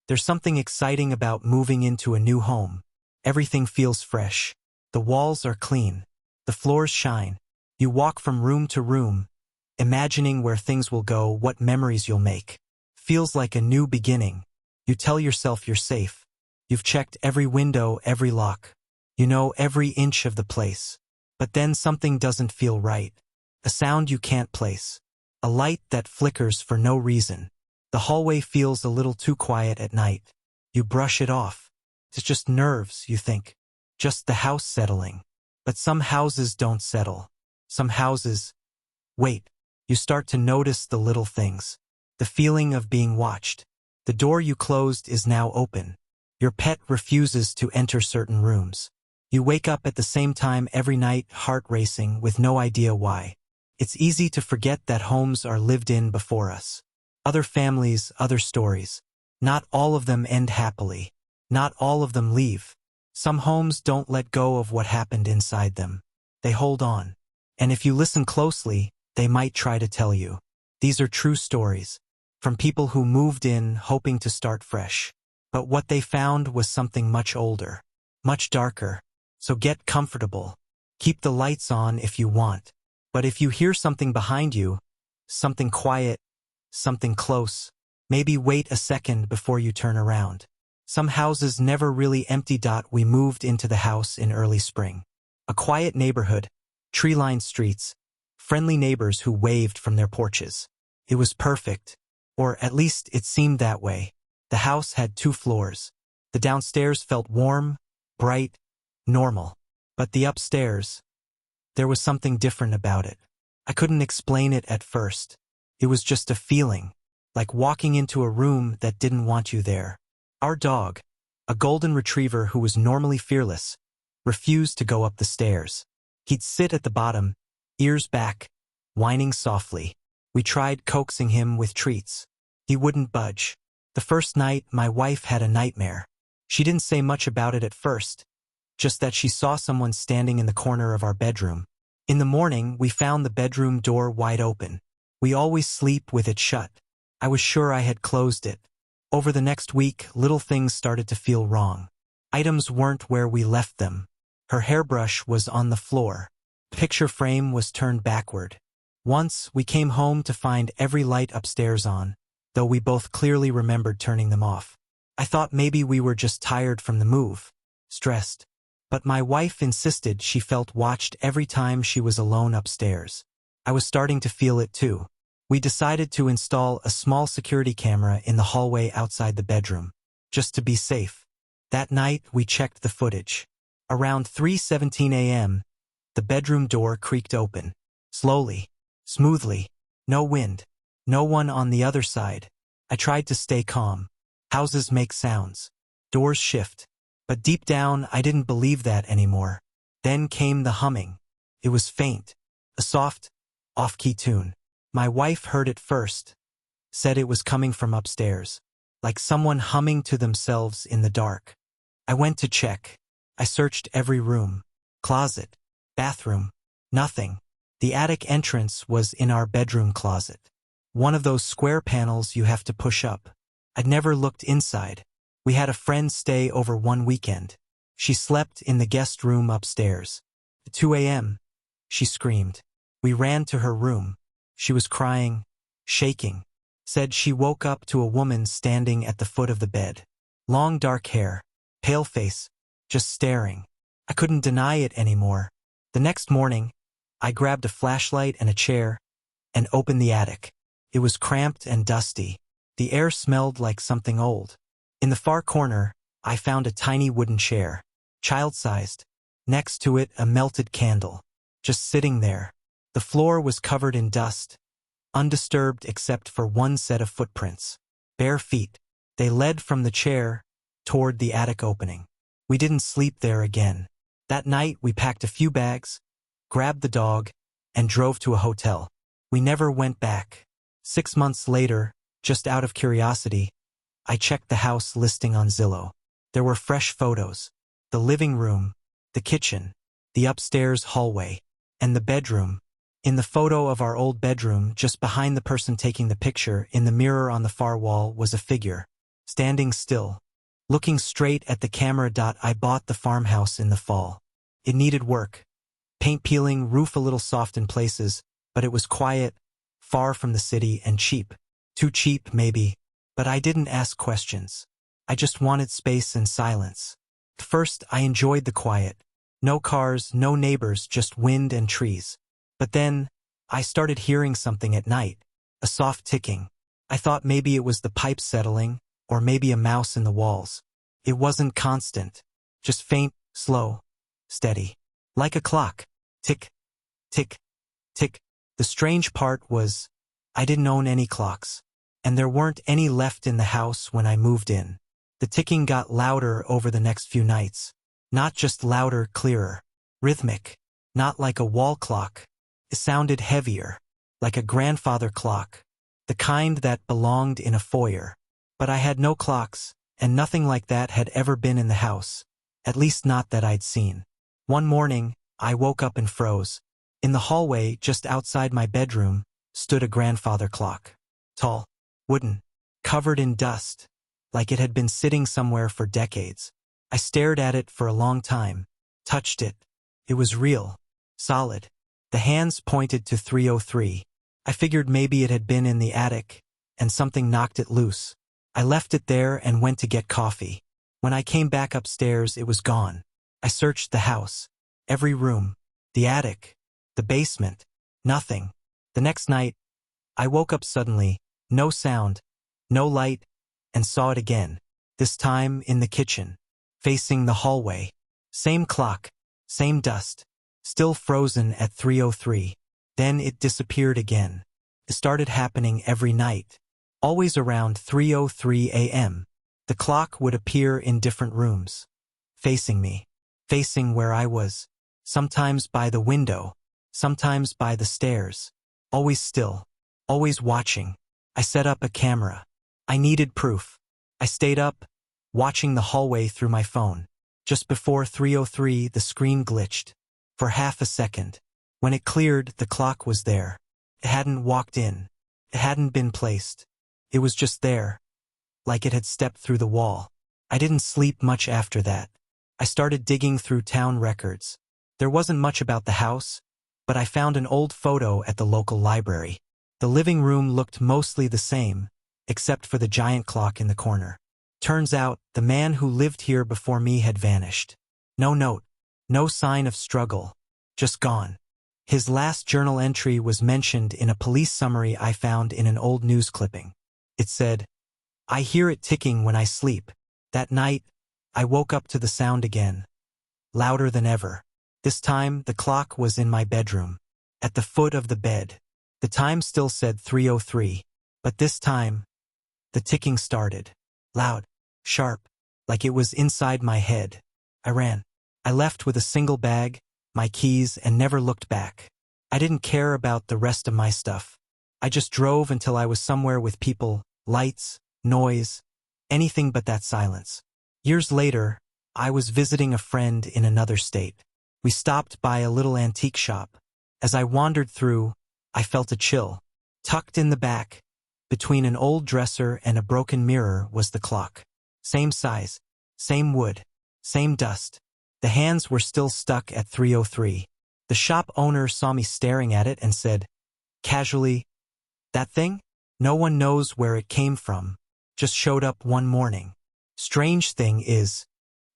There's something exciting about moving into a new home. Everything feels fresh. The walls are clean. The floors shine. You walk from room to room, imagining where things will go, what memories you'll make. Feels like a new beginning. You tell yourself you're safe. You've checked every window, every lock. You know every inch of the place. But then something doesn't feel right. A sound you can't place. A light that flickers for no reason. The hallway feels a little too quiet at night. You brush it off. It's just nerves, you think. Just the house settling. But some houses don't settle. Some houses... Wait. You start to notice the little things. The feeling of being watched. The door you closed is now open. Your pet refuses to enter certain rooms. You wake up at the same time every night, heart racing, with no idea why. It's easy to forget that homes are lived in before us. Other families, other stories. Not all of them end happily. Not all of them leave. Some homes don't let go of what happened inside them. They hold on. And if you listen closely, they might try to tell you. These are true stories. From people who moved in hoping to start fresh. But what they found was something much older. Much darker. So get comfortable. Keep the lights on if you want. But if you hear something behind you, something quiet, something close, maybe wait a second before you turn around. Some houses never really empty. We moved into the house in early spring. A quiet neighborhood, tree-lined streets, friendly neighbors who waved from their porches. It was perfect. Or at least it seemed that way. The house had 2 floors. The downstairs felt warm, bright, normal. But the upstairs, there was something different about it. I couldn't explain it at first. It was just a feeling, like walking into a room that didn't want you there. Our dog, a golden retriever who was normally fearless, refused to go up the stairs. He'd sit at the bottom, ears back, whining softly. We tried coaxing him with treats. He wouldn't budge. The first night, my wife had a nightmare. She didn't say much about it at first, just that she saw someone standing in the corner of our bedroom. In the morning, we found the bedroom door wide open. We always sleep with it shut. I was sure I had closed it. Over the next week, little things started to feel wrong. Items weren't where we left them. Her hairbrush was on the floor. The picture frame was turned backward. Once, we came home to find every light upstairs on, though we both clearly remembered turning them off. I thought maybe we were just tired from the move, stressed. But my wife insisted she felt watched every time she was alone upstairs. I was starting to feel it too. We decided to install a small security camera in the hallway outside the bedroom, just to be safe. That night, we checked the footage. Around 3:17 a.m., the bedroom door creaked open. Slowly, smoothly. No wind. No one on the other side. I tried to stay calm. Houses make sounds. Doors shift. But deep down, I didn't believe that anymore. Then came the humming. It was faint. A soft, off-key tune. My wife heard it first. Said it was coming from upstairs. Like someone humming to themselves in the dark. I went to check. I searched every room. Closet. Bathroom. Nothing. The attic entrance was in our bedroom closet. One of those square panels you have to push up. I'd never looked inside. We had a friend stay over one weekend. She slept in the guest room upstairs. At 2 a.m., she screamed. We ran to her room. She was crying, shaking. Said she woke up to a woman standing at the foot of the bed. Long dark hair, pale face, just staring. I couldn't deny it anymore. The next morning, I grabbed a flashlight and a chair and opened the attic. It was cramped and dusty. The air smelled like something old. In the far corner, I found a tiny wooden chair, child-sized. Next to it, a melted candle, just sitting there. The floor was covered in dust, undisturbed except for one set of footprints. Bare feet. They led from the chair toward the attic opening. We didn't sleep there again. That night, we packed a few bags, grabbed the dog, and drove to a hotel. We never went back. 6 months later, just out of curiosity, I checked the house listing on Zillow. There were fresh photos. The living room, the kitchen, the upstairs hallway, and the bedroom. In the photo of our old bedroom, just behind the person taking the picture, in the mirror on the far wall, was a figure. standing still, looking straight at the camera. I bought the farmhouse in the fall. It needed work. Paint peeling, roof a little soft in places, but it was quiet, far from the city, and cheap. Too cheap, maybe, but I didn't ask questions. I just wanted space and silence. At first, I enjoyed the quiet. No cars, no neighbors, just wind and trees. But then, I started hearing something at night, a soft ticking. I thought maybe it was the pipes settling, or maybe a mouse in the walls. It wasn't constant, just faint, slow, steady. Like a clock. Tick, tick, tick. The strange part was, I didn't own any clocks, and there weren't any left in the house when I moved in. The ticking got louder over the next few nights. Not just louder, clearer. Rhythmic. Not like a wall clock. It sounded heavier. Like a grandfather clock. The kind that belonged in a foyer. But I had no clocks, and nothing like that had ever been in the house. At least not that I'd seen. One morning, I woke up and froze. In the hallway, just outside my bedroom, stood a grandfather clock. Tall. Wooden. Covered in dust. Like it had been sitting somewhere for decades. I stared at it for a long time. Touched it. It was real. Solid. The hands pointed to 303. I figured maybe it had been in the attic, and something knocked it loose. I left it there and went to get coffee. When I came back upstairs, it was gone. I searched the house. Every room. The attic. The basement. Nothing. The next night, I woke up suddenly, no sound, no light, and saw it again. This time in the kitchen, facing the hallway. Same clock, same dust, still frozen at 3:03. Then it disappeared again. It started happening every night. Always around 3:03 a.m. The clock would appear in different rooms. Facing me. Facing where I was. Sometimes by the window. Sometimes by the stairs. Always still. Always watching. I set up a camera. I needed proof. I stayed up, watching the hallway through my phone. Just before 3:03, the screen glitched. For half a second. When it cleared, the clock was there. It hadn't walked in. It hadn't been placed. It was just there. Like it had stepped through the wall. I didn't sleep much after that. I started digging through town records. There wasn't much about the house, but I found an old photo at the local library. The living room looked mostly the same, except for the giant clock in the corner. Turns out, the man who lived here before me had vanished. No note. No sign of struggle. Just gone. His last journal entry was mentioned in a police summary I found in an old news clipping. It said, "I hear it ticking when I sleep." That night, I woke up to the sound again. Louder than ever. This time, the clock was in my bedroom. At the foot of the bed. The time still said 3:03. But this time, the ticking started. Loud. Sharp. Like it was inside my head. I ran. I left with a single bag, my keys, and never looked back. I didn't care about the rest of my stuff. I just drove until I was somewhere with people, lights, noise, anything but that silence. Years later, I was visiting a friend in another state. We stopped by a little antique shop. As I wandered through, I felt a chill. Tucked in the back, between an old dresser and a broken mirror, was the clock. Same size, same wood, same dust. The hands were still stuck at 3:03. The shop owner saw me staring at it and said, casually, "That thing? No one knows where it came from. Just showed up one morning. Strange thing is,"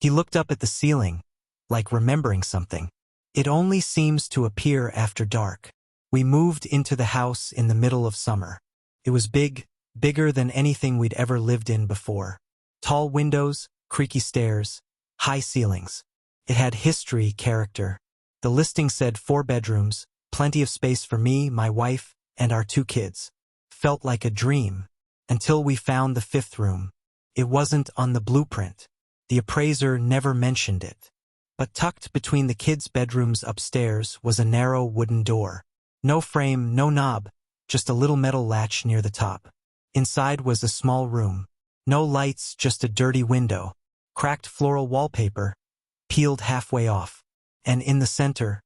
he looked up at the ceiling, like remembering something. "It only seems to appear after dark." We moved into the house in the middle of summer. It was big, bigger than anything we'd ever lived in before. Tall windows, creaky stairs, high ceilings. It had history, character. The listing said 4 bedrooms, plenty of space for me, my wife, and our 2 kids. Felt like a dream. Until we found the 5th room. It wasn't on the blueprint. The appraiser never mentioned it. But tucked between the kids' bedrooms upstairs was a narrow wooden door. No frame, no knob, just a little metal latch near the top. Inside was a small room. No lights, just a dirty window. Cracked floral wallpaper, peeled halfway off. And in the center,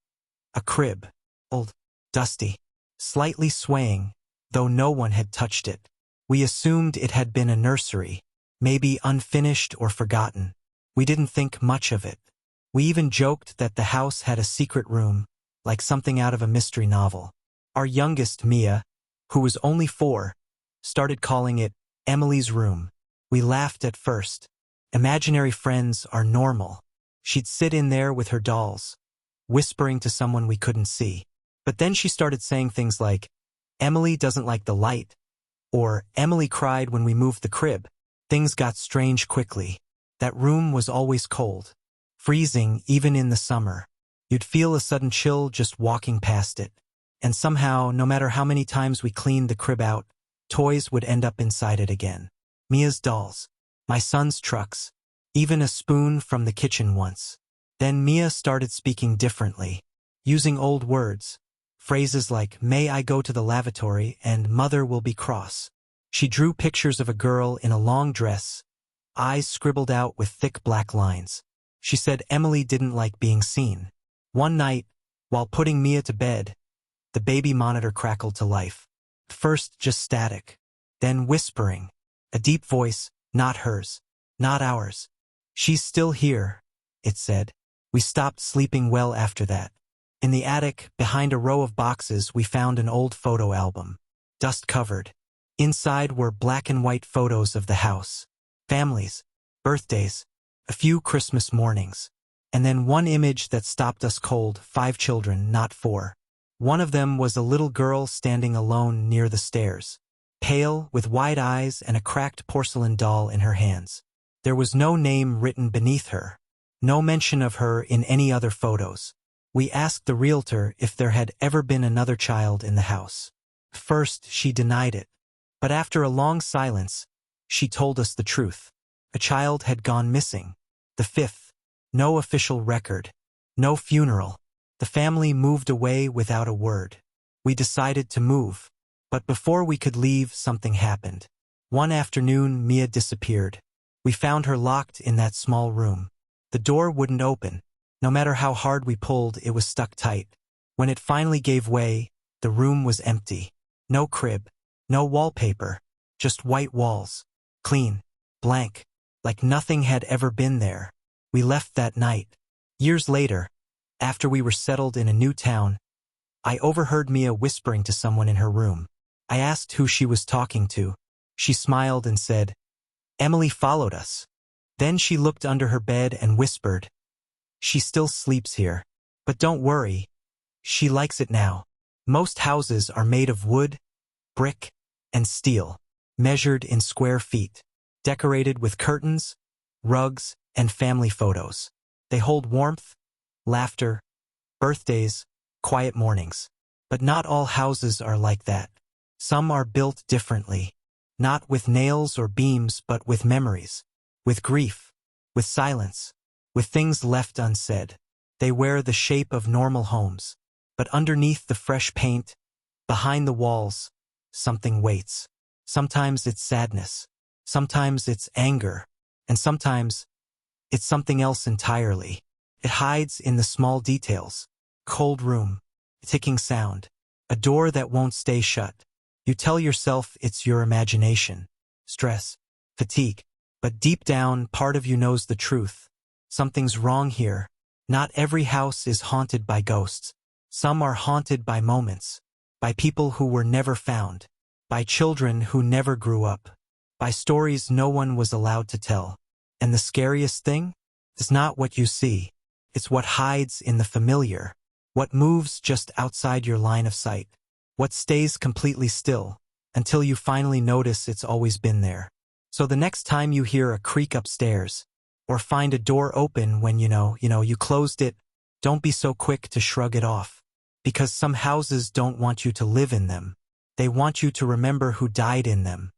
a crib. Old, dusty, slightly swaying, though no one had touched it. We assumed it had been a nursery. maybe unfinished or forgotten. We didn't think much of it. We even joked that the house had a secret room, like something out of a mystery novel. Our youngest, Mia, who was only 4, started calling it Emily's room. We laughed at first. Imaginary friends are normal. She'd sit in there with her dolls, whispering to someone we couldn't see. But then she started saying things like, Emily doesn't like the light, or Emily cried when we moved the crib. Things got strange quickly. That room was always cold, freezing even in the summer. You'd feel a sudden chill just walking past it. And somehow, no matter how many times we cleaned the crib out, toys would end up inside it again. Mia's dolls, my son's trucks, even a spoon from the kitchen once. Then Mia started speaking differently, using old words, phrases like, may I go to the lavatory and mother will be cross. She drew pictures of a girl in a long dress, eyes scribbled out with thick black lines. She said Emily didn't like being seen. One night, while putting Mia to bed, the baby monitor crackled to life. First just static, then whispering. A deep voice, not hers, not ours. She's still here, it said. We stopped sleeping well after that. In the attic, behind a row of boxes, we found an old photo album, dust-covered. Inside were black and white photos of the house, families, birthdays, a few Christmas mornings, and then one image that stopped us cold, 5 children, not 4. One of them was a little girl standing alone near the stairs, pale, with wide eyes and a cracked porcelain doll in her hands. There was no name written beneath her, no mention of her in any other photos. We asked the realtor if there had ever been another child in the house. First, she denied it, but after a long silence, she told us the truth. A child had gone missing. The 5th, no official record, no funeral. The family moved away without a word. We decided to move, but before we could leave, something happened. One afternoon, Mia disappeared. We found her locked in that small room. The door wouldn't open. No matter how hard we pulled, it was stuck tight. When it finally gave way, the room was empty. No crib, no wallpaper, just white walls. Clean, blank, like nothing had ever been there. We left that night. Years later, after we were settled in a new town, I overheard Mia whispering to someone in her room. I asked who she was talking to. She smiled and said, Emily followed us. Then she looked under her bed and whispered, she still sleeps here. But don't worry, she likes it now. Most houses are made of wood, brick, and steel, measured in square feet, decorated with curtains, rugs, and family photos. They hold warmth, laughter, birthdays, quiet mornings. But not all houses are like that. Some are built differently, not with nails or beams but with memories, with grief, with silence, with things left unsaid. They wear the shape of normal homes, but underneath the fresh paint, behind the walls, something waits. Sometimes it's sadness, sometimes it's anger, and sometimes it's something else entirely. It hides in the small details. Cold room, ticking sound, a door that won't stay shut. You tell yourself it's your imagination, stress, fatigue, but deep down, part of you knows the truth. Something's wrong here. Not every house is haunted by ghosts. Some are haunted by moments, by people who were never found, by children who never grew up, by stories no one was allowed to tell. And the scariest thing is not what you see. It's what hides in the familiar, what moves just outside your line of sight, what stays completely still, until you finally notice it's always been there. So the next time you hear a creak upstairs, or find a door open when you closed it, don't be so quick to shrug it off. Because some houses don't want you to live in them. They want you to remember who died in them.